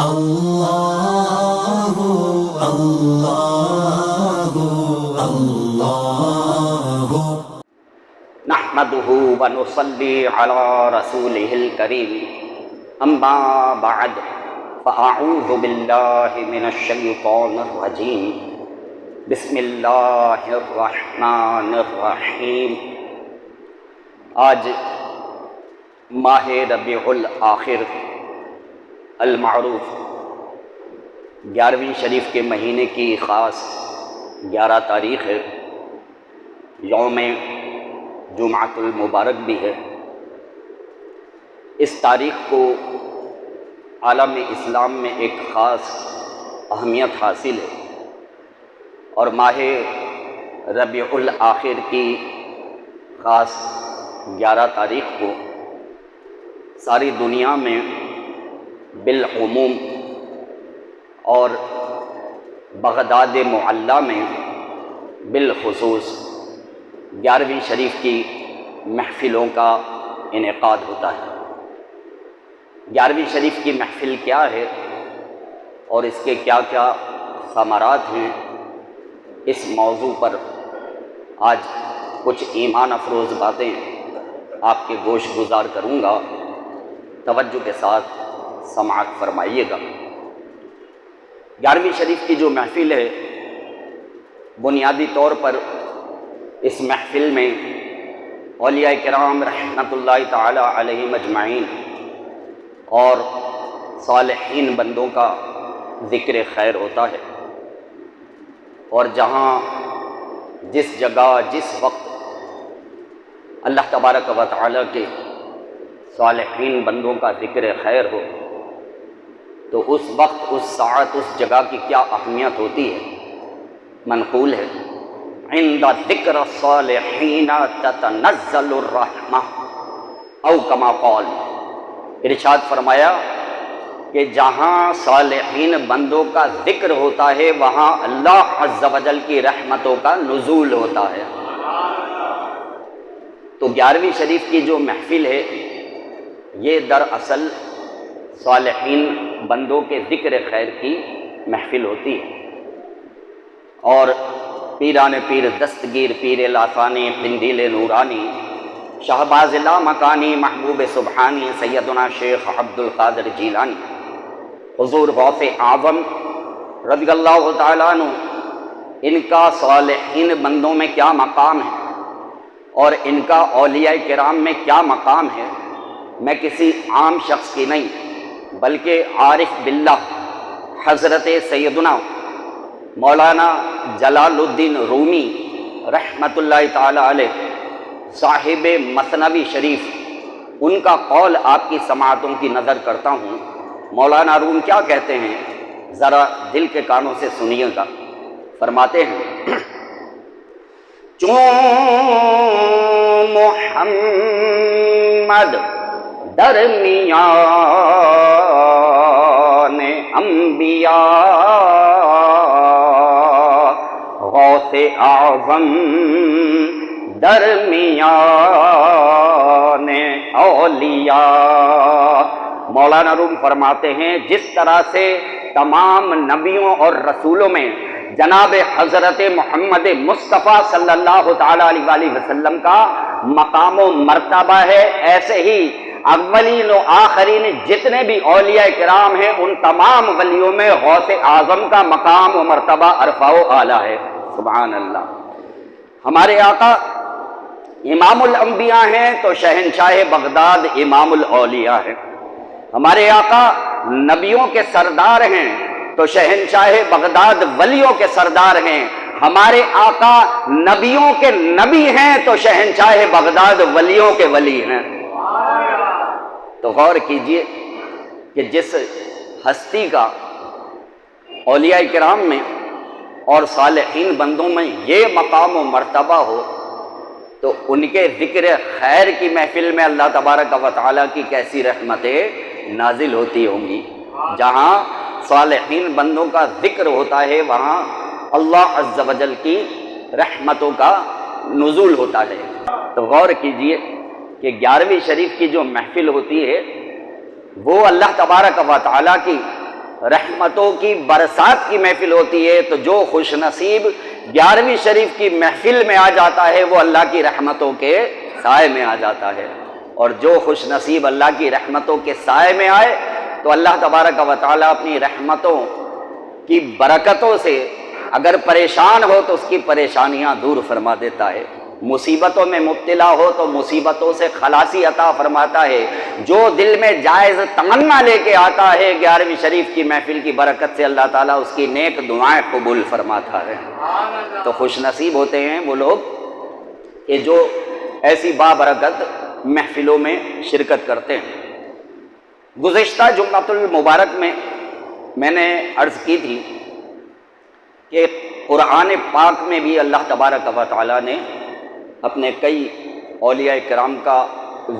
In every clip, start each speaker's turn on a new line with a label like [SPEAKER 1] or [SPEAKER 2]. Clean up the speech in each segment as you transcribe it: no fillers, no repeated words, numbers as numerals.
[SPEAKER 1] اللہ اللہ اللہ
[SPEAKER 2] نحمده ونصلي على رسوله الكريم اما بعد فاعوذ بالله من الشيطان الرجيم بسم اللہ الرحمن الرحیم۔ آج ماہ ربیع الآخر المعروف 11ویں شریف کے مہینے کی خاص 11 تاریخ ہے، یوم جمعۃ المبارک بھی ہے۔ اس تاریخ کو عالم اسلام میں ایک خاص اہمیت حاصل ہے، اور ماہ ربیع الآخر کی خاص 11 تاریخ کو ساری دنیا میں بالعموم اور بغداد معلیٰ میں بالخصوص 11ویں شریف کی محفلوں کا انعقاد ہوتا ہے۔ 11ویں شریف کی محفل کیا ہے اور اس کے کیا کیا ثمرات ہیں، اس موضوع پر آج کچھ ایمان افروز باتیں آپ کے گوش گزار کروں گا، توجہ کے ساتھ سماعت فرمائیے گا۔ 11ویں شریف کی جو محفل ہے، بنیادی طور پر اس محفل میں اولیاء کرام رحمۃ اللہ تعالی علیہم اجمعین اور صالحین بندوں کا ذکر خیر ہوتا ہے، اور جہاں جس جگہ جس وقت اللہ تبارک و تعالی کے صالحین بندوں کا ذکر خیر ہو تو اس وقت، اس ساعت، اس جگہ کی کیا اہمیت ہوتی ہے۔ منقول ہے عند ذکر الصالحین تتنزل الرحمہ، او کما قال، ارشاد فرمایا کہ جہاں صالحین بندوں کا ذکر ہوتا ہے وہاں اللہ عز و جل کی رحمتوں کا نزول ہوتا ہے۔ تو 11ویں شریف کی جو محفل ہے، یہ دراصل صالحین بندوں کے ذکر خیر کی محفل ہوتی ہے، اور پیران پیر دستگیر پیر لاسانی قندیل نورانی شہباز لا مکانی محبوب سبحانی سیدنا شیخ عبد القادر جیلانی حضور غوث اعظم رضی اللہ تعالیٰ عنہ، ان کا صالحین بندوں میں کیا مقام ہے اور ان کا اولیاء کرام میں کیا مقام ہے، میں کسی عام شخص کی نہیں بلکہ عارف باللہ حضرت سیدنا مولانا جلال الدین رومی رحمۃ اللہ تعالی علیہ صاحب مثنوی شریف، ان کا قول آپ کی سماعتوں کی نظر کرتا ہوں۔ مولانا روم کیا کہتے ہیں، ذرا دل کے کانوں سے سنیے گا۔ فرماتے ہیں چون محمد درمیان انبیاء غوث اعظم درمیان اولیاء۔ مولانا روم فرماتے ہیں جس طرح سے تمام نبیوں اور رسولوں میں جناب حضرت محمد مصطفیٰ صلی اللہ تعالیٰ علیہ وسلم کا مقام و مرتبہ ہے، ایسے ہی اولین و آخرین جتنے بھی اولیاء کرام ہیں ان تمام ولیوں میں غوث اعظم کا مقام و مرتبہ عرفہ و اعلیٰ ہے۔ سبحان اللہ۔ ہمارے آقا امام الانبیاء ہیں تو شہنشاہ بغداد امام الاولیاء ہے۔ ہمارے آقا نبیوں کے سردار ہیں تو شہنشاہ بغداد ولیوں کے سردار ہیں۔ ہمارے آقا نبیوں کے نبی ہیں تو شہنشاہ بغداد ولیوں کے ولی ہیں۔ تو غور کیجئے کہ جس ہستی کا اولیاء کرام میں اور صالحین بندوں میں یہ مقام و مرتبہ ہو تو ان کے ذکر خیر کی محفل میں اللہ تبارک و تعالیٰ کی کیسی رحمتیں نازل ہوتی ہوں گی۔ جہاں صالحین بندوں کا ذکر ہوتا ہے وہاں اللہ عز و جل کی رحمتوں کا نزول ہوتا ہے۔ تو غور کیجئے کہ 11ویں شریف کی جو محفل ہوتی ہے وہ اللہ تبارک و تعالیٰ کی رحمتوں کی برسات کی محفل ہوتی ہے، تو جو خوش نصیب 11ویں شریف کی محفل میں آ جاتا ہے وہ اللہ کی رحمتوں کے سائے میں آ جاتا ہے، اور جو خوش نصیب اللہ کی رحمتوں کے سائے میں آئے تو اللہ تبارک و تعالیٰ اپنی رحمتوں کی برکتوں سے اگر پریشان ہو تو اس کی پریشانیاں دور فرما دیتا ہے، مصیبتوں میں مبتلا ہو تو مصیبتوں سے خلاصی عطا فرماتا ہے، جو دل میں جائز تمنا لے کے آتا ہے 11ویں شریف کی محفل کی برکت سے اللہ تعالیٰ اس کی نیک دعائیں قبول فرماتا ہے۔ تو خوش نصیب ہوتے ہیں وہ لوگ کہ جو ایسی بابرکت محفلوں میں شرکت کرتے ہیں۔ گزشتہ جمعۃ المبارک میں نے عرض کی تھی کہ قرآن پاک میں بھی اللہ تبارک و تعالیٰ نے اپنے کئی اولیاء کرام کا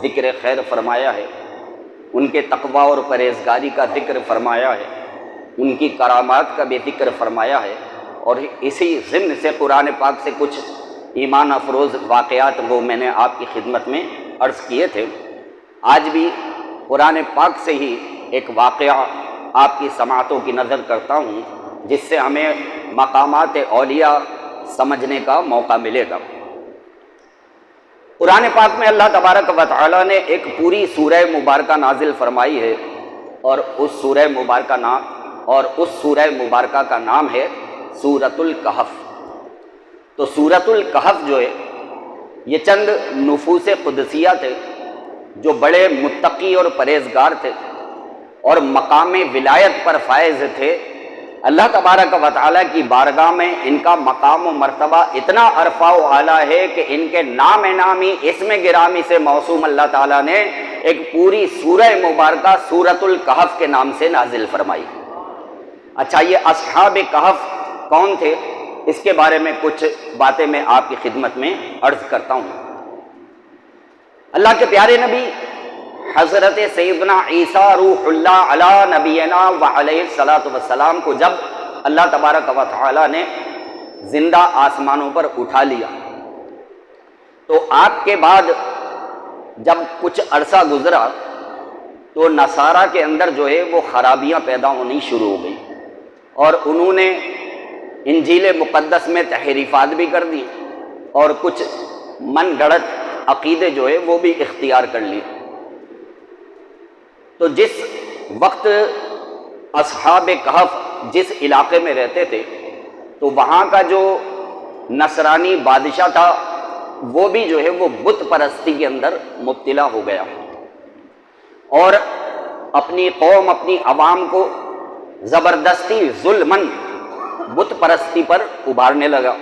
[SPEAKER 2] ذکر خیر فرمایا ہے، ان کے تقویٰ اور پرہیزگاری کا ذکر فرمایا ہے، ان کی کرامات کا بھی ذکر فرمایا ہے، اور اسی ضمن سے قرآن پاک سے کچھ ایمان افروز واقعات وہ میں نے آپ کی خدمت میں عرض کیے تھے۔ آج بھی قرآن پاک سے ہی ایک واقعہ آپ کی سماعتوں کی نظر کرتا ہوں جس سے ہمیں مقامات اولیاء سمجھنے کا موقع ملے گا۔ قرآن پاک میں اللہ تبارک و تعالیٰ نے ایک پوری سورہ مبارکہ نازل فرمائی ہے، اور اس سورہ مبارکہ کا نام ہے سورۃ الکہف۔ تو سورۃ الکہف جو ہے یہ چند نفوس قدسیہ تھے جو بڑے متقی اور پرہیزگار تھے اور مقام ولایت پر فائز تھے۔ اللہ تبارک و تعالیٰ کی بارگاہ میں ان کا مقام و مرتبہ اتنا عرفہ و اعلیٰ ہے کہ ان کے نام نامی اسم گرامی سے موسوم اللہ تعالیٰ نے ایک پوری سورہ مبارکہ سورۃ الکہف کے نام سے نازل فرمائی۔ اچھا، یہ اصحاب کہف کون تھے؟ اس کے بارے میں کچھ باتیں میں آپ کی خدمت میں عرض کرتا ہوں۔ اللہ کے پیارے نبی حضرت سیدنا عیسیٰ روح اللہ علی نبینا وعلیہ الصلاۃ والسلام کو جب اللہ تبارک و تعالیٰ نے زندہ آسمانوں پر اٹھا لیا تو آپ کے بعد جب کچھ عرصہ گزرا تو نصارہ کے اندر جو ہے وہ خرابیاں پیدا ہونی شروع ہو گئی، اور انہوں نے انجیل مقدس میں تحریفات بھی کر دی اور کچھ من گڑت عقیدے جو ہے وہ بھی اختیار کر لی۔ تو جس وقت اصحاب کہف جس علاقے میں رہتے تھے تو وہاں کا جو نصرانی بادشاہ تھا وہ بھی جو ہے وہ بت پرستی کے اندر مبتلا ہو گیا، اور اپنی قوم اپنی عوام کو زبردستی ظلماً بت پرستی پر ابھارنے لگا۔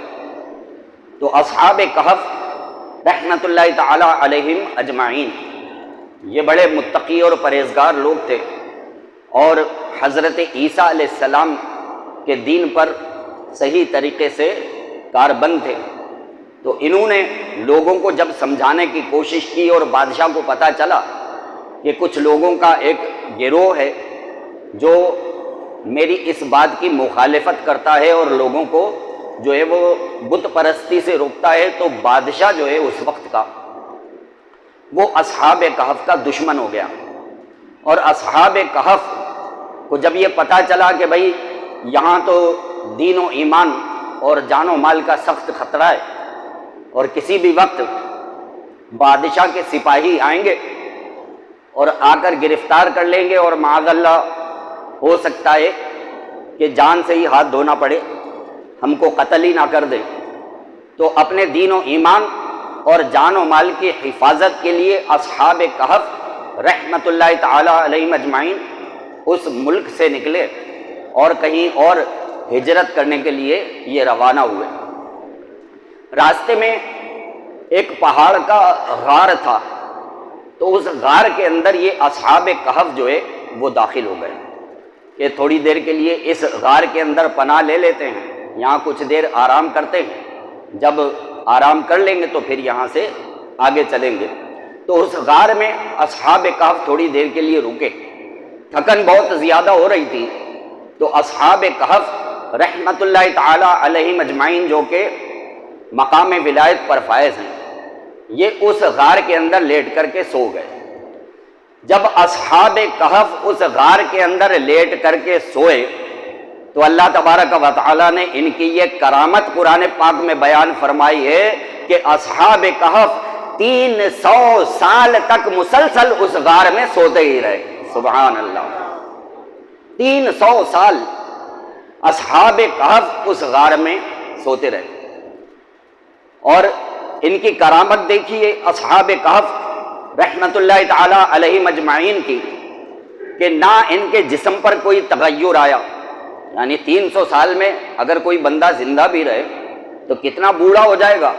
[SPEAKER 2] تو اصحاب کہف رحمت اللہ تعالی علیہم اجمعین یہ بڑے متقی اور پرہیزگار لوگ تھے، اور حضرت عیسیٰ علیہ السلام کے دین پر صحیح طریقے سے کاربند تھے۔ تو انہوں نے لوگوں کو جب سمجھانے کی کوشش کی اور بادشاہ کو پتہ چلا کہ کچھ لوگوں کا ایک گروہ ہے جو میری اس بات کی مخالفت کرتا ہے اور لوگوں کو جو ہے وہ بت پرستی سے روکتا ہے، تو بادشاہ جو ہے اس وقت کا وہ اصحاب کہف کا دشمن ہو گیا، اور اصحاب کہف کو جب یہ پتہ چلا کہ بھئی یہاں تو دین و ایمان اور جان و مال کا سخت خطرہ ہے اور کسی بھی وقت بادشاہ کے سپاہی آئیں گے اور آ کر گرفتار کر لیں گے، اور معاذ اللہ ہو سکتا ہے کہ جان سے ہی ہاتھ دھونا پڑے، ہم کو قتل ہی نہ کر دیں، تو اپنے دین و ایمان اور جان و مال کی حفاظت کے لیے اصحاب کہف رحمت اللہ تعالی علیہم اجمعین اس ملک سے نکلے اور کہیں اور ہجرت کرنے کے لیے یہ روانہ ہوئے۔ راستے میں ایک پہاڑ کا غار تھا، تو اس غار کے اندر یہ اصحاب کہف جو ہے وہ داخل ہو گئے کہ تھوڑی دیر کے لیے اس غار کے اندر پناہ لے لیتے ہیں، یہاں کچھ دیر آرام کرتے ہیں، جب آرام کر لیں گے تو پھر یہاں سے آگے چلیں گے۔ تو اس غار میں اصحاب کہف تھوڑی دیر کے لیے رکے، تھکن بہت زیادہ ہو رہی تھی، تو اصحاب کہف رحمت اللہ تعالی علیہم اجمعین جو کہ مقام ولایت پر فائز ہیں، یہ اس غار کے اندر لیٹ کر کے سو گئے۔ جب اصحاب کہف اس غار کے اندر لیٹ کر کے سوئے تو اللہ تبارک و تعالیٰ نے ان کی یہ کرامت قرآن پاک میں بیان فرمائی ہے کہ اصحاب کہف 300 سال تک مسلسل اس غار میں سوتے ہی رہے. سبحان اللہ. 300 سال اصحاب کہف اس غار میں سوتے رہے. اور ان کی کرامت دیکھیے اصحاب کہف رحمت اللہ تعالی علیہ مجمعین کی کہ نہ ان کے جسم پر کوئی تغیر آیا. یعنی 300 سال میں اگر کوئی بندہ زندہ بھی رہے تو کتنا بوڑھا ہو جائے گا.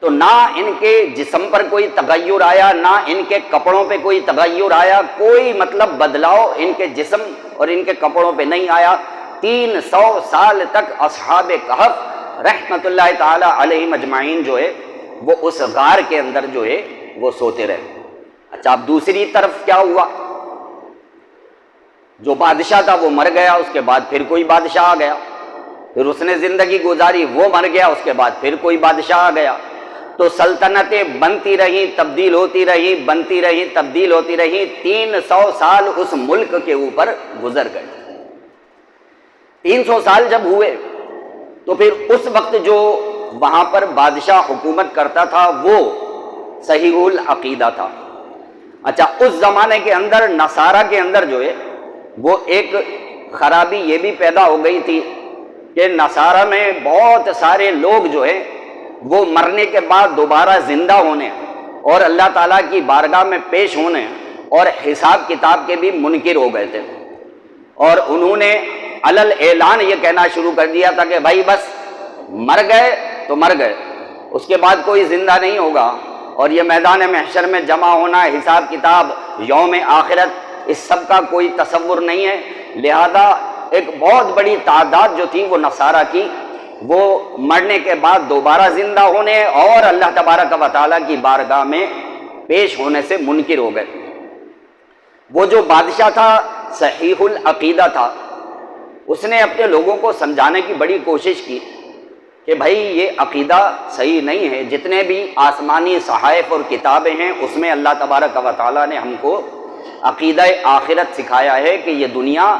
[SPEAKER 2] تو نہ ان کے جسم پر کوئی تغیر آیا، نہ ان کے کپڑوں پہ کوئی تغیر آیا، کوئی مطلب بدلاؤ ان کے جسم اور ان کے کپڑوں پہ نہیں آیا. 300 سال تک اصحاب کہف رحمت اللہ تعالی علیہ مجمعین جو ہے وہ اس غار کے اندر جو ہے وہ سوتے رہے. اچھا اب دوسری طرف کیا ہوا؟ جو بادشاہ تھا وہ مر گیا، اس کے بعد پھر کوئی بادشاہ آ گیا. پھر اس نے زندگی گزاری، وہ مر گیا، اس کے بعد پھر کوئی بادشاہ آ گیا. تو سلطنتیں بنتی رہیں، تبدیل ہوتی رہیں، بنتی رہیں، تبدیل ہوتی رہیں. 300 سال اس ملک کے اوپر گزر گئے. 300 سال جب ہوئے تو پھر اس وقت جو وہاں پر بادشاہ حکومت کرتا تھا وہ صحیح العقیدہ تھا. اچھا اس زمانے کے اندر نصارہ کے اندر جو ہے وہ ایک خرابی یہ بھی پیدا ہو گئی تھی کہ نصارہ میں بہت سارے لوگ جو ہے وہ مرنے کے بعد دوبارہ زندہ ہونے اور اللہ تعالیٰ کی بارگاہ میں پیش ہونے اور حساب کتاب کے بھی منکر ہو گئے تھے. اور انہوں نے علل اعلان یہ کہنا شروع کر دیا تھا کہ بھائی بس مر گئے تو مر گئے، اس کے بعد کوئی زندہ نہیں ہوگا، اور یہ میدان محشر میں جمع ہونا، حساب کتاب، یوم آخرت، اس سب کا کوئی تصور نہیں ہے. لہذا ایک بہت بڑی تعداد جو تھی وہ نصارہ کی وہ مرنے کے بعد دوبارہ زندہ ہونے اور اللہ تبارک و تعالیٰ کی بارگاہ میں پیش ہونے سے منکر ہو گئے. وہ جو بادشاہ تھا صحیح العقیدہ تھا، اس نے اپنے لوگوں کو سمجھانے کی بڑی کوشش کی کہ بھائی یہ عقیدہ صحیح نہیں ہے. جتنے بھی آسمانی صحائف اور کتابیں ہیں اس میں اللہ تبارک و تعالیٰ نے ہم کو عقیدہ آخرت سکھایا ہے کہ یہ دنیا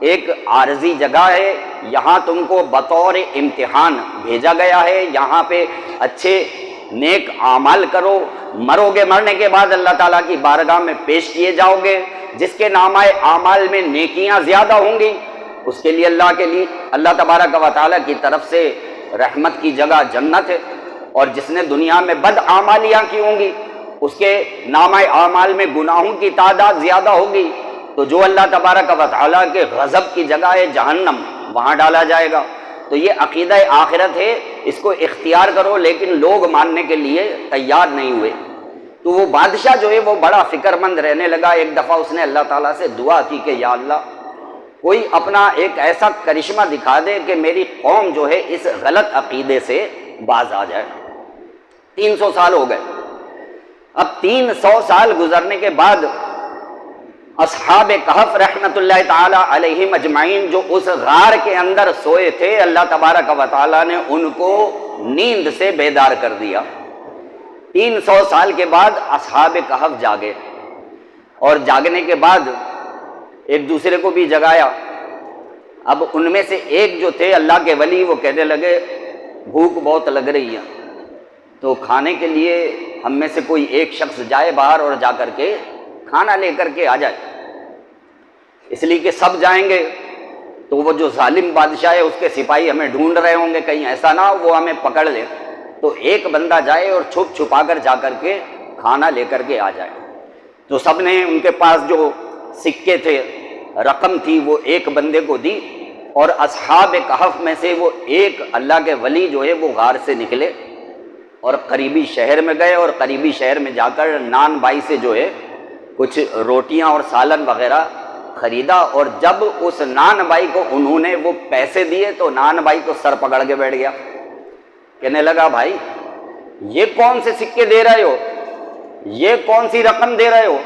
[SPEAKER 2] ایک عارضی جگہ ہے، یہاں تم کو بطور امتحان بھیجا گیا ہے، یہاں پہ اچھے نیک اعمال کرو، مرو گے، مرنے کے بعد اللہ تعالیٰ کی بارگاہ میں پیش کیے جاؤ گے. جس کے نامہ اعمال میں نیکیاں زیادہ ہوں گی اس کے لیے اللہ تبارک و تعالیٰ کی طرف سے رحمت کی جگہ جنت ہے، اور جس نے دنیا میں بد اعمالیاں کی ہوں گی اس کے نامہ اعمال میں گناہوں کی تعداد زیادہ ہوگی تو جو اللہ تبارک و تعالیٰ کے غضب کی جگہ ہے جہنم، وہاں ڈالا جائے گا. تو یہ عقیدہ آخرت ہے، اس کو اختیار کرو، لیکن لوگ ماننے کے لیے تیار نہیں ہوئے. تو وہ بادشاہ جو ہے وہ بڑا فکر مند رہنے لگا. ایک دفعہ اس نے اللہ تعالیٰ سے دعا کی کہ یا اللہ کوئی اپنا ایک ایسا کرشمہ دکھا دے کہ میری قوم جو ہے اس غلط عقیدے سے باز آ جائے. 300 سال ہو گئے. اب 300 سال گزرنے کے بعد اصحاب کہف رحمت اللہ تعالی علیہ مجمعین جو اس غار کے اندر سوئے تھے، اللہ تبارک و تعالیٰ نے ان کو نیند سے بیدار کر دیا. 300 سال کے بعد اصحاب کہف جاگے، اور جاگنے کے بعد ایک دوسرے کو بھی جگایا. اب ان میں سے ایک جو تھے اللہ کے ولی وہ کہنے لگے بھوک بہت لگ رہی ہے، تو کھانے کے لیے ہم میں سے کوئی ایک شخص جائے باہر اور جا کر کے کھانا لے کر کے آ جائے. اس لیے کہ سب جائیں گے تو وہ جو ظالم بادشاہ ہے اس کے سپاہی ہمیں ڈھونڈ رہے ہوں گے، کہیں ایسا نہ ہو وہ ہمیں پکڑ لے. تو ایک بندہ جائے اور چھپ چھپا کر جا کر کے کھانا لے کر کے آ جائے. تو سب نے ان کے پاس جو سکے تھے، رقم تھی، وہ ایک بندے کو دی، اور اصحاب کہف میں سے وہ ایک اللہ کے ولی جو ہے وہ غار سے نکلے اور قریبی شہر میں گئے، اور قریبی شہر میں جا کر نان بائی سے جو ہے کچھ روٹیاں اور سالن وغیرہ خریدا. اور جب اس نان بائی کو انہوں نے وہ پیسے دیے تو نان بائی تو سر پکڑ کے بیٹھ گیا، کہنے لگا بھائی یہ کون سے سکے دے رہے ہو، یہ کون سی رقم دے رہے ہو،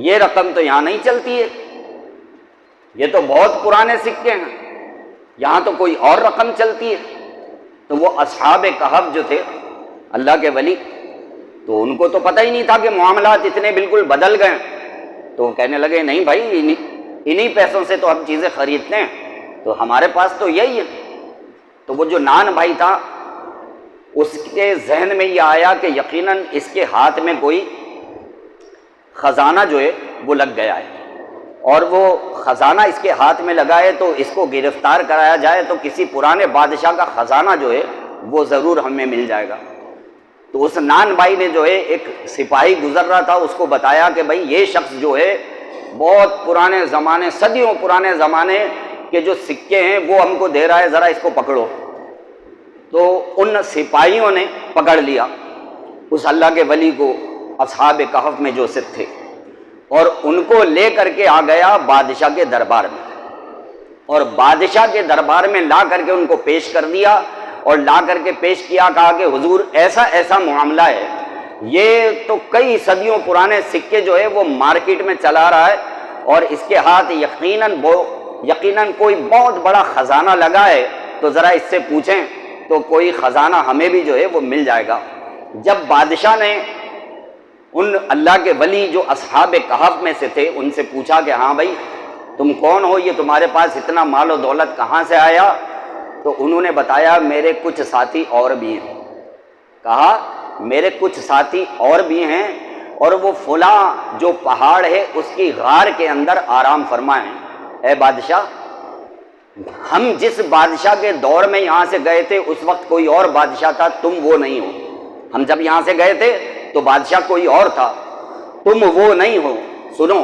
[SPEAKER 2] یہ رقم تو یہاں نہیں چلتی ہے، یہ تو بہت پرانے سکے ہیں، یہاں تو کوئی اور رقم چلتی ہے. تو وہ اصحاب کہف جو تھے اللہ کے ولی، تو ان کو تو پتہ ہی نہیں تھا کہ معاملات اتنے بالکل بدل گئے. تو وہ کہنے لگے نہیں بھائی، انہی پیسوں سے تو ہم چیزیں خریدتے ہیں، تو ہمارے پاس تو یہی ہے۔ تو وہ جو نان بھائی تھا اس کے ذہن میں یہ آیا کہ یقیناً اس کے ہاتھ میں کوئی خزانہ جو ہے وہ لگ گیا ہے، اور وہ خزانہ اس کے ہاتھ میں لگا ہے تو اس کو گرفتار کرایا جائے تو کسی پرانے بادشاہ کا خزانہ جو ہے وہ ضرور ہمیں مل جائے گا۔ تو اس نان بھائی نے جو ہے ایک سپاہی گزر رہا تھا اس کو بتایا کہ بھائی یہ شخص جو ہے بہت پرانے زمانے، صدیوں پرانے زمانے کے جو سکے ہیں وہ ہم کو دے رہا ہے، ذرا اس کو پکڑو۔ تو ان سپاہیوں نے پکڑ لیا اس اللہ کے ولی کو، اصحاب کہف میں جو سکھ تھے، اور ان کو لے کر کے آ گیا بادشاہ کے دربار میں، اور بادشاہ کے دربار میں لا کر کے ان کو پیش کر دیا، اور لا کر کے پیش کیا، کہا کہ حضور ایسا ایسا معاملہ ہے، یہ تو کئی صدیوں پرانے سکے جو ہے وہ مارکیٹ میں چلا رہا ہے، اور اس کے ہاتھ یقیناً کوئی بہت بڑا خزانہ لگا ہے، تو ذرا اس سے پوچھیں تو کوئی خزانہ ہمیں بھی جو ہے وہ مل جائے گا۔ جب بادشاہ نے ان اللہ کے ولی جو اصحاب کہف میں سے تھے ان سے پوچھا کہ ہاں بھائی تم کون ہو، یہ تمہارے پاس اتنا مال و دولت کہاں سے آیا؟ تو انہوں نے بتایا میرے کچھ ساتھی اور بھی ہیں۔ کہا میرے کچھ ساتھی اور بھی ہیں، اور وہ فلاں جو پہاڑ ہے اس کی غار کے اندر آرام فرما ہیں۔ اے بادشاہ، ہم جس بادشاہ کے دور میں یہاں سے گئے تھے اس وقت کوئی اور بادشاہ تھا، تم وہ نہیں ہو۔ ہم جب یہاں سے گئے تھے تو بادشاہ کوئی اور تھا، تم وہ نہیں ہو۔ سنو،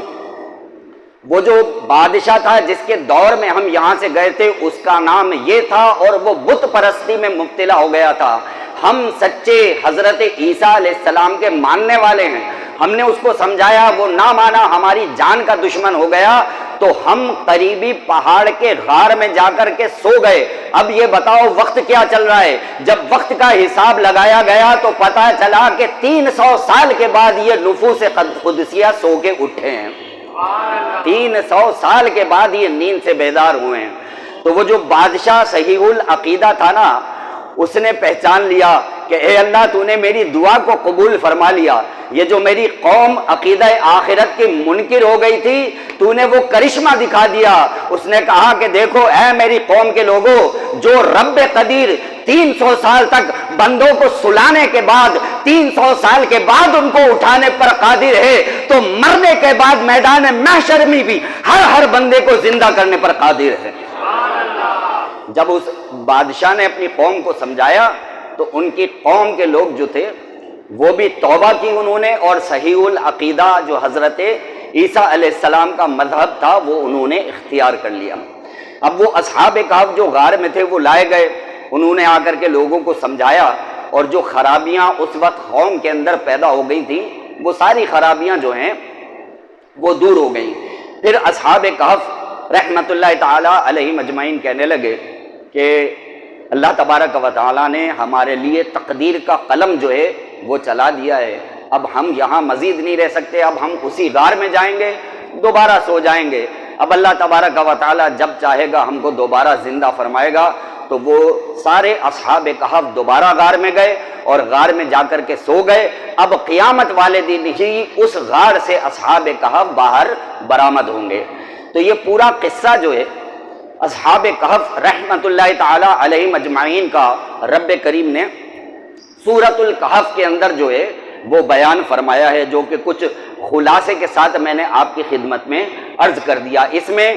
[SPEAKER 2] وہ جو بادشاہ تھا جس کے دور میں ہم یہاں سے گئے تھے اس کا نام یہ تھا، اور وہ بت پرستی میں مبتلا ہو گیا تھا۔ ہم سچے حضرت عیسیٰ علیہ السلام کے ماننے والے ہیں، ہم نے اس کو سمجھایا، وہ نہ مانا، ہماری جان کا دشمن ہو گیا، تو ہم قریبی پہاڑ کے غار میں جا کر کے سو گئے۔ اب یہ بتاؤ وقت کیا چل رہا ہے؟ جب وقت کا حساب لگایا گیا تو پتہ چلا کہ 300 سال کے بعد یہ نفوس قدسیہ سو کے اٹھے ہیں۔ 300 سال کے بعد یہ نیند سے بیدار ہوئے ہیں۔ تو وہ جو بادشاہ صحیح العقیدہ تھا نا، اس نے پہچان لیا کہ اے اللہ تو نے میری دعا کو قبول فرما لیا، یہ جو میری قوم عقیدہ آخرت کی منکر ہو گئی تھی تو نے وہ کرشمہ دکھا دیا۔ اس نے کہا کہ دیکھو اے میری قوم کے لوگوں، جو رب قدیر 300 سال تک بندوں کو سلانے کے بعد 300 سال کے بعد ان کو اٹھانے پر قادر ہے، تو مرنے کے بعد میدان محشر میں بھی ہر بندے کو زندہ کرنے پر قادر ہے۔ جب اس بادشاہ نے اپنی قوم کو سمجھایا تو ان کی قوم کے لوگ جو تھے وہ بھی توبہ کی انہوں نے، اور صحیح العقیدہ جو حضرت عیسیٰ علیہ السلام کا مذہب تھا وہ انہوں نے اختیار کر لیا۔ اب وہ اصحاب کہف جو غار میں تھے وہ لائے گئے، انہوں نے آ کر کے لوگوں کو سمجھایا، اور جو خرابیاں اس وقت قوم کے اندر پیدا ہو گئی تھیں وہ ساری خرابیاں جو ہیں وہ دور ہو گئیں۔ پھر اصحاب کہف رحمت اللہ تعالی علیہ مجمعین کہنے لگے کہ اللہ تبارک و تعالیٰ نے ہمارے لیے تقدیر کا قلم جو ہے وہ چلا دیا ہے، اب ہم یہاں مزید نہیں رہ سکتے، اب ہم اسی غار میں جائیں گے، دوبارہ سو جائیں گے۔ اب اللہ تبارک و تعالیٰ جب چاہے گا ہم کو دوبارہ زندہ فرمائے گا۔ تو وہ سارے اصحاب کہف دوبارہ غار میں گئے اور غار میں جا کر کے سو گئے۔ اب قیامت والے دن ہی اس غار سے اصحاب کہف باہر برآمد ہوں گے۔ تو یہ پورا قصہ جو ہے اصحاب کہف رحمت اللہ تعالی علیہ مجمعین کا رب کریم نے سورۃ الکہف کے اندر جو ہے وہ بیان فرمایا ہے، جو کہ کچھ خلاصے کے ساتھ میں نے آپ کی خدمت میں عرض کر دیا۔ اس میں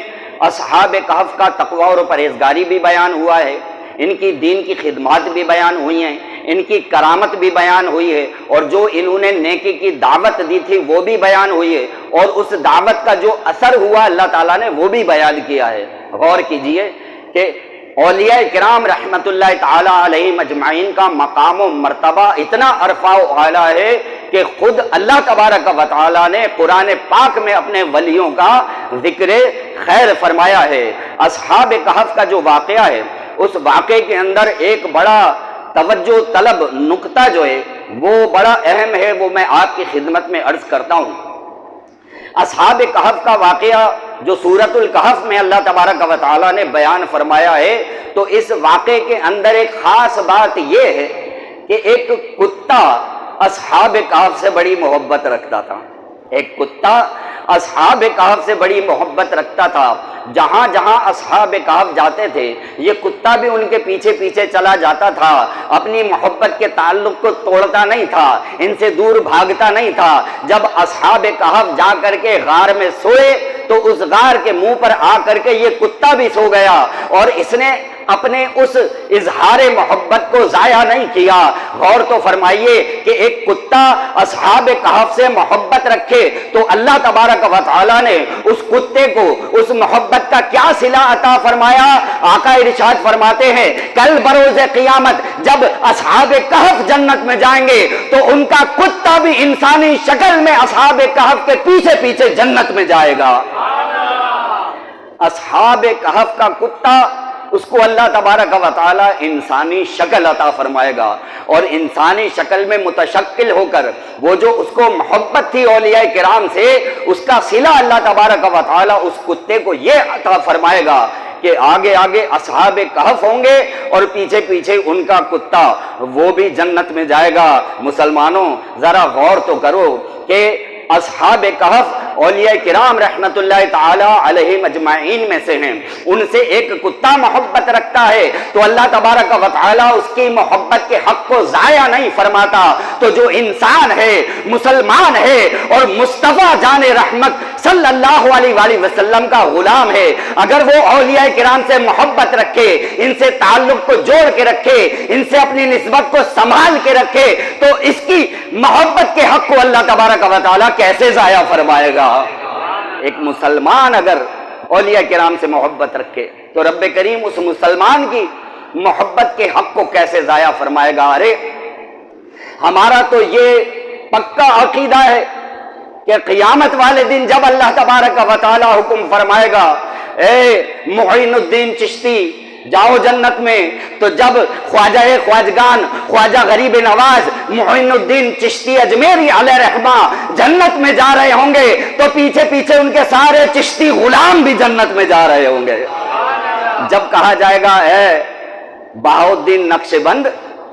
[SPEAKER 2] اصحاب کہف کا تقوی اور پرہیزگاری بھی بیان ہوا ہے، ان کی دین کی خدمات بھی بیان ہوئی ہیں، ان کی کرامت بھی بیان ہوئی ہے، اور جو انہوں نے نیکی کی دعوت دی تھی وہ بھی بیان ہوئی ہے، اور اس دعوت کا جو اثر ہوا اللہ تعالیٰ نے وہ بھی بیان کیا ہے۔ غور کیجئے کہ اولیاء کرام رحمت اللہ تعالی علیہ مجمعین کا مقام و مرتبہ اتنا عرفہ و اعلیٰ ہے کہ خود اللہ تبارک و تعالی نے قرآن پاک میں اپنے ولیوں کا ذکر خیر فرمایا ہے۔ اصحاب کہف کا جو واقعہ ہے اس واقعے کے اندر ایک بڑا توجہ طلب نقطہ جو ہے وہ بڑا اہم ہے، وہ میں آپ کی خدمت میں عرض کرتا ہوں۔ اصحاب کہف کا واقعہ جو سورۃ الکہف میں اللہ تبارک و تعالی نے بیان فرمایا ہے، تو اس واقعے کے اندر ایک خاص بات یہ ہے کہ ایک کتا اصحاب کہف سے بڑی محبت رکھتا تھا۔ ایک کتا اصحاب کہف سے بڑی محبت رکھتا تھا، جہاں جہاں اصحاب کہف جاتے تھے یہ کتا بھی ان کے پیچھے پیچھے چلا جاتا تھا، اپنی محبت کے تعلق کو توڑتا نہیں تھا، ان سے دور بھاگتا نہیں تھا۔ جب اصحاب کہف جا کر کے غار میں سوئے تو اس غار کے منہ پر آ کر کے یہ کتا بھی سو گیا، اور اس نے اپنے اس اظہار محبت کو ضائع نہیں کیا۔ غور تو فرمائیے کہ ایک کتا اصحاب کہف سے محبت رکھے تو اللہ تبارک و تعالی نے اس کتے کو اس محبت کا کیا صلہ عطا فرمایا۔ آقا ارشاد فرماتے ہیں کل بروز قیامت جب اصحاب کہف جنت میں جائیں گے تو ان کا کتا بھی انسانی شکل میں اصحاب کہف کے پیچھے پیچھے جنت میں جائے گا۔ اصحاب کہف کا کتا اس کو اللہ تبارک و تعالی انسانی شکل عطا فرمائے گا، اور انسانی شکل میں متشکل ہو کر وہ جو اس کو محبت تھی اولیاء کرام سے، اس کا صلہ اللہ تبارک و تعالی اس کتے کو یہ عطا فرمائے گا کہ آگے آگے اصحاب کہف ہوں گے اور پیچھے پیچھے ان کا کتا وہ بھی جنت میں جائے گا۔ مسلمانوں ذرا غور تو کرو کہ اصحاب کہف اولیاء کرام رحمت اللہ تعالی علیہ مجمعین میں سے ہیں، ان سے ایک کتا محبت رکھتا ہے تو اللہ تبارک و تعالی اس کی محبت کے حق کو ضائع نہیں فرماتا۔ تو جو انسان ہے، مسلمان ہے اور مصطفیٰ جان رحمت صلی اللہ علیہ وآلہ وسلم کا غلام ہے، اگر وہ اولیاء کرام سے محبت رکھے، ان سے تعلق کو جوڑ کے رکھے، ان سے اپنی نسبت کو سنبھال کے رکھے، تو اس کی محبت کے حق کو اللہ تبارک و تعالی کیسے ضائع فرمائے گا؟ ایک مسلمان اگر اولیاء کرام سے محبت رکھے تو رب کریم اس مسلمان کی محبت کے حق کو کیسے ضائع فرمائے گا؟ ارے ہمارا تو یہ پکا عقیدہ ہے کہ قیامت والے دن جب اللہ تبارک و تعالی حکم فرمائے گا اے معین الدین چشتی جاؤ جنت میں، تو جب خواجہ خواجگان خواجہ غریب نواز معین الدین چشتی اجمیری علیہ رحمہ جنت میں جا رہے ہوں گے تو پیچھے پیچھے ان کے سارے چشتی غلام بھی جنت میں جا رہے ہوں گے۔ جب کہا جائے گا اے بہاؤالدین نقش بند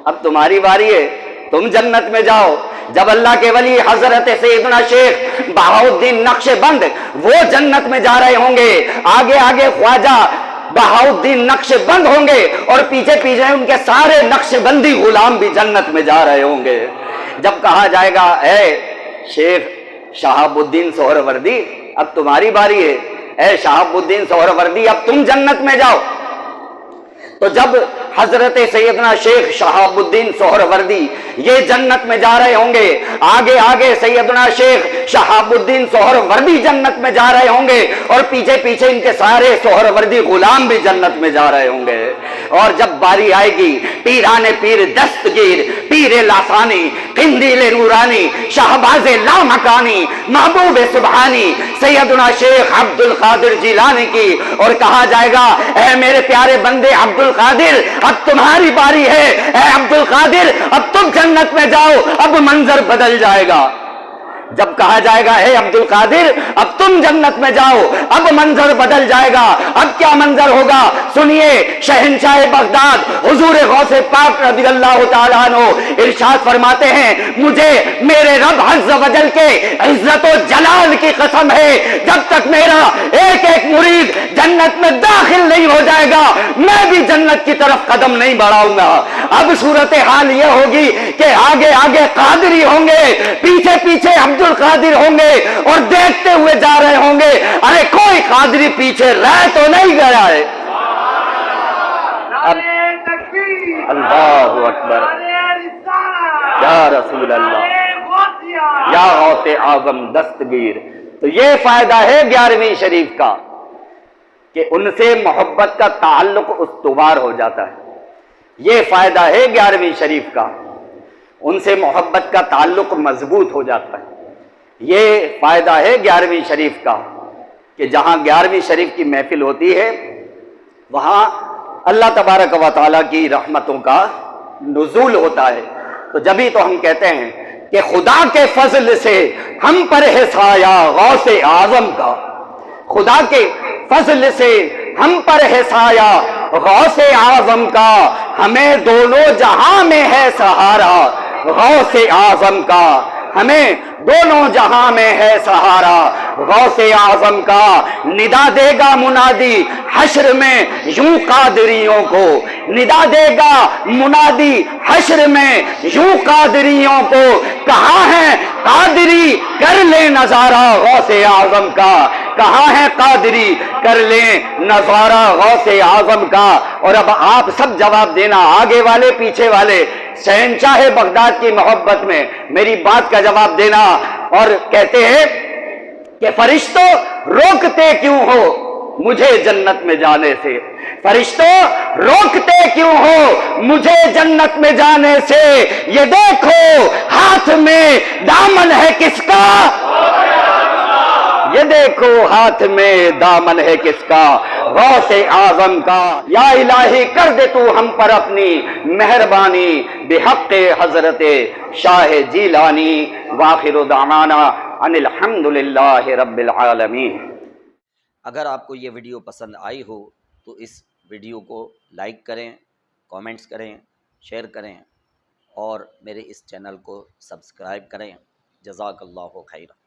[SPEAKER 2] اب تمہاری باری ہے، تم جنت میں جاؤ، جب اللہ کے ولی حضرت سیدنا شیخ بہاؤالدین نقش بند وہ جنت میں جا رہے ہوں گے، آگے آگے خواجہ بہاؤالدین نقش بند ہوں گے اور پیچھے پیچھے ان کے سارے نقش بندی غلام بھی جنت میں جا رہے ہوں گے۔ جب کہا جائے گا اے شیخ شہاب الدین سہروردی اب تمہاری باری ہے، اے شہاب الدین سہروردی اب تم جنت میں جاؤ، تو جب حضرت سیدنا شیخ شہاب الدین سہروردی یہ جنت میں جا رہے ہوں گے، آگے آگے سیدنا شیخ شہاب الدین سہروردی جنت میں جا رہے ہوں گے اور پیچھے پیچھے ان کے سارے سہروردی غلام بھی جنت میں جا رہے ہوں گے۔ اور جب باری آئے گی پیران پیر دستگیر پیر لاسانی قندیل نورانی شہباز لامکانی محبوب سبحانی سیدنا شیخ عبد القادر جیلانی کی، اور کہا جائے گا اے میرے پیارے بندے عبد القادر اب تمہاری باری ہے، اے عبد القادر اب تم جنت میں جاؤ، اب منظر بدل جائے گا۔ جب کہا جائے گا اے عبد القادر اب تم جنت میں جاؤ، اب منظر بدل جائے گا۔ اب کیا منظر ہوگا سنیے، شہنشاہ بغداد حضور غوث پاک رضی اللہ تعالیٰ عنہ ارشاد فرماتے ہیں مجھے میرے رب عز و جل کے عزت و جلال کی قسم ہے جب تک میرا ایک ایک مرید جنت میں داخل نہیں ہو جائے گا میں بھی جنت کی طرف قدم نہیں بڑھاؤں گا۔ اب صورتحال یہ ہوگی کہ آگے آگے قادری ہوں گے، پیچھے پیچھے عبد القادر ہوں گے اور دیکھتے ہوئے جا رہے ہوں گے، ارے کوئی قادری پیچھے رہ تو نہیں گیا ہے۔ اب اللہ اکبر یا رسول اللہ یا غوث اعظم دستگیر۔ تو یہ فائدہ ہے 11ویں شریف کا کہ ان سے محبت کا تعلق استوار ہو جاتا ہے، یہ فائدہ ہے 11ویں شریف کا، ان سے محبت کا تعلق مضبوط ہو جاتا ہے۔ یہ فائدہ ہے 11ویں شریف کا کہ جہاں 11ویں شریف کی محفل ہوتی ہے وہاں اللہ تبارک و تعالیٰ کی رحمتوں کا نزول ہوتا ہے۔ تو جبھی تو ہم کہتے ہیں کہ خدا کے فضل سے ہم پر ہے سایہ غوث اعظم کا، خدا کے فضل سے ہم پر ہے سایہ غوث اعظم کا، ہمیں دونوں جہاں میں ہے سہارا غوث اعظم کا، ہمیں دونوں جہاں میں ہے سہارا، غوث اعظم کا ندا دے گا منادی حشر میں یوں قادریوں کو، ندا دے گا منادی حشر میں یوں قادریوں کو، کہاں ہے قادری کر لے نظارہ غوث اعظم کا، کہاں ہے قادری کر لیں نظارہ غوث اعظم کا۔ اور اب آپ سب جواب دینا، آگے والے پیچھے والے، شہنشاہ بغداد کی محبت میں میری بات کا جواب دینا۔ اور کہتے ہیں کہ فرشتوں روکتے کیوں ہو مجھے جنت میں جانے سے، فرشتوں روکتے کیوں ہو مجھے جنت میں جانے سے، یہ دیکھو ہاتھ میں دامن ہے کس کا، یہ دیکھو ہاتھ میں دامن ہے کس کا، غوث اعظم کا۔ یا الہی کر دے تو ہم پر اپنی مہربانی بحق حضرت شاہ جیلانی، وآخر دعوانا ان الحمدللہ رب العالمین۔
[SPEAKER 1] اگر آپ کو یہ ویڈیو پسند آئی ہو تو اس ویڈیو کو لائک کریں، کامنٹس کریں، شیئر کریں اور میرے اس چینل کو سبسکرائب کریں۔ جزاک اللہ خیرا۔